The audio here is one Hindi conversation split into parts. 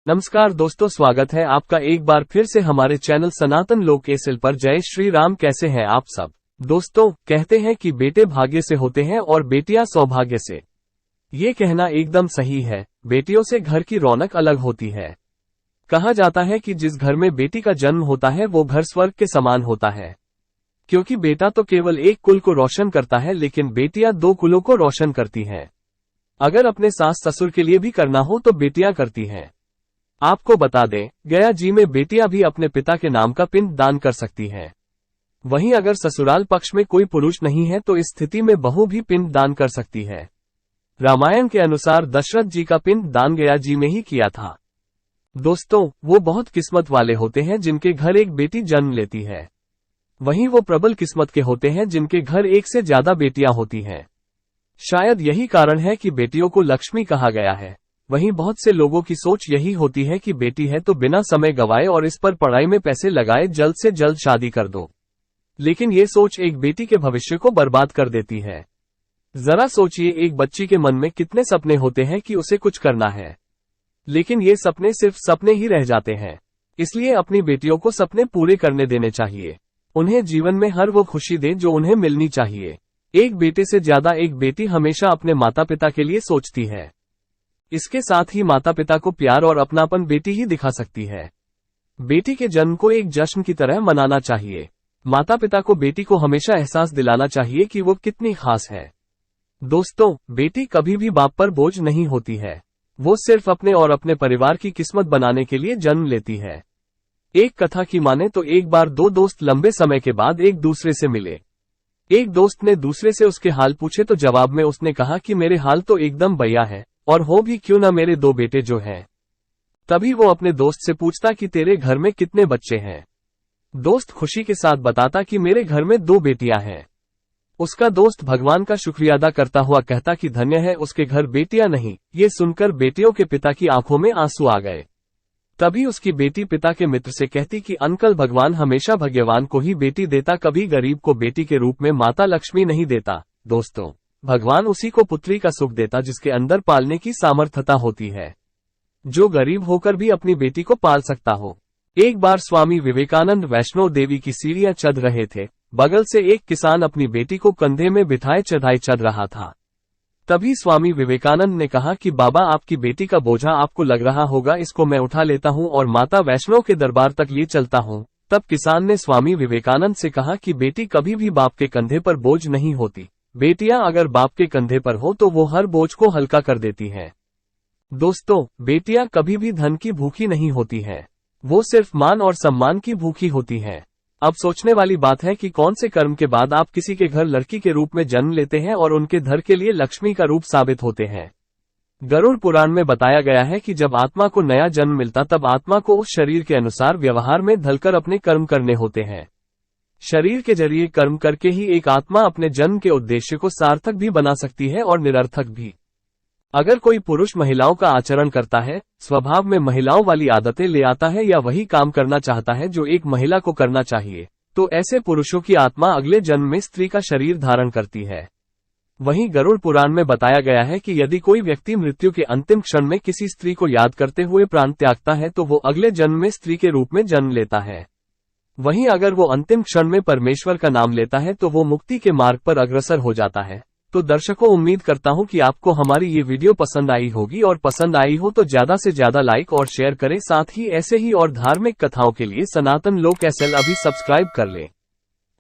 नमस्कार दोस्तों, स्वागत है आपका एक बार फिर से हमारे चैनल सनातन लोक एसएल पर। जय श्री राम। कैसे हैं आप सब दोस्तों? कहते हैं कि बेटे भाग्य से होते हैं और बेटियां सौभाग्य से। ये कहना एकदम सही है। बेटियों से घर की रौनक अलग होती है। कहा जाता है कि जिस घर में बेटी का जन्म होता है वो घर स्वर्ग के समान होता है, क्योंकि बेटा तो केवल एक कुल को रोशन करता है, लेकिन बेटियां दो कुलों को रोशन करती हैं। अगर अपने सास ससुर के लिए भी करना हो तो बेटियां करती हैं। आपको बता दें, गया जी में बेटियां भी अपने पिता के नाम का पिंड दान कर सकती हैं। वहीं अगर ससुराल पक्ष में कोई पुरुष नहीं है तो इस स्थिति में बहू भी पिंड दान कर सकती है। रामायण के अनुसार दशरथ जी का पिंड दान गया जी में ही किया था। दोस्तों, वो बहुत किस्मत वाले होते हैं जिनके घर एक बेटी जन्म लेती है। वहीं वो प्रबल किस्मत के होते हैं जिनके घर एक से ज्यादा बेटियां होती हैं। शायद यही कारण है कि बेटियों को लक्ष्मी कहा गया है। वहीं बहुत से लोगों की सोच यही होती है कि बेटी है तो बिना समय गवाए और इस पर पढ़ाई में पैसे लगाए जल्द से जल्द शादी कर दो। लेकिन ये सोच एक बेटी के भविष्य को बर्बाद कर देती है। जरा सोचिए, एक बच्ची के मन में कितने सपने होते हैं कि उसे कुछ करना है, लेकिन ये सपने सिर्फ सपने ही रह जाते हैं। इसलिए अपनी बेटियों को सपने पूरे करने देने चाहिए। उन्हें जीवन में हर वो खुशी दे जो उन्हें मिलनी चाहिए। एक बेटे से ज्यादा एक बेटी हमेशा अपने माता पिता के लिए सोचती है। इसके साथ ही माता पिता को प्यार और अपनापन बेटी ही दिखा सकती है। बेटी के जन्म को एक जश्न की तरह मनाना चाहिए। माता पिता को बेटी को हमेशा एहसास दिलाना चाहिए कि वो कितनी खास है। दोस्तों, बेटी कभी भी बाप पर बोझ नहीं होती है। वो सिर्फ अपने और अपने परिवार की किस्मत बनाने के लिए जन्म लेती है। एक कथा की माने तो एक बार दो दोस्त लंबे समय के बाद एक दूसरे से मिले। एक दोस्त ने दूसरे से उसके हाल पूछे तो जवाब में उसने कहा कि मेरे हाल तो एकदम बढ़िया है, और हो भी क्यों ना मेरे दो बेटे जो हैं। तभी वो अपने दोस्त से पूछता कि तेरे घर में कितने बच्चे हैं। दोस्त खुशी के साथ बताता कि मेरे घर में दो बेटियां हैं। उसका दोस्त भगवान का शुक्रिया अदा करता हुआ कहता कि धन्य है उसके घर बेटियां नहीं। ये सुनकर बेटियों के पिता की आंखों में आंसू आ गए। तभी उसकी बेटी पिता के मित्र से कहती कि अंकल, भगवान हमेशा भाग्यवान को ही बेटी देता, कभी गरीब को बेटी के रूप में माता लक्ष्मी नहीं देता। दोस्तों, भगवान उसी को पुत्री का सुख देता जिसके अंदर पालने की सामर्थ्यता होती है, जो गरीब होकर भी अपनी बेटी को पाल सकता हो। एक बार स्वामी विवेकानंद वैष्णो देवी की सीढ़ियां चढ़ रहे थे। बगल से एक किसान अपनी बेटी को कंधे में बिठाए चढ़ाई चढ़ रहा था। तभी स्वामी विवेकानंद ने कहा कि बाबा, आपकी बेटी का बोझा आपको लग रहा होगा, इसको मैं उठा लेता हूँ और माता वैष्णो के दरबार तक ले चलता हूँ। तब किसान ने स्वामी विवेकानंद से कहा कि बेटी कभी भी बाप के कंधे पर बोझ नहीं होती। बेटियां अगर बाप के कंधे पर हो तो वो हर बोझ को हल्का कर देती हैं। दोस्तों, बेटियां कभी भी धन की भूखी नहीं होती हैं। वो सिर्फ मान और सम्मान की भूखी होती हैं। अब सोचने वाली बात है कि कौन से कर्म के बाद आप किसी के घर लड़की के रूप में जन्म लेते हैं और उनके घर के लिए लक्ष्मी का रूप साबित होते हैं। गरुड़ पुराण में बताया गया है कि जब आत्मा को नया जन्म मिलता तब आत्मा को उस शरीर के अनुसार व्यवहार में ढलकर अपने कर्म करने होते हैं। शरीर के जरिए कर्म करके ही एक आत्मा अपने जन्म के उद्देश्य को सार्थक भी बना सकती है और निरर्थक भी। अगर कोई पुरुष महिलाओं का आचरण करता है, स्वभाव में महिलाओं वाली आदतें ले आता है या वही काम करना चाहता है जो एक महिला को करना चाहिए, तो ऐसे पुरुषों की आत्मा अगले जन्म में स्त्री का शरीर धारण करती है। वहीं गरुड़ पुराण में बताया गया है कि यदि कोई व्यक्ति मृत्यु के अंतिम क्षण में किसी स्त्री को याद करते हुए प्राण त्यागता है तो वो अगले जन्म में स्त्री के रूप में जन्म लेता है। वहीं अगर वो अंतिम क्षण में परमेश्वर का नाम लेता है तो वो मुक्ति के मार्ग पर अग्रसर हो जाता है। तो दर्शकों, उम्मीद करता हूं कि आपको हमारी ये वीडियो पसंद आई होगी, और पसंद आई हो तो ज्यादा से ज्यादा लाइक और शेयर करें। साथ ही ऐसे ही और धार्मिक कथाओं के लिए सनातन लोक एसएल अभी सब्सक्राइब कर लें।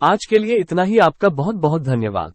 आज के लिए इतना ही। आपका बहुत बहुत धन्यवाद।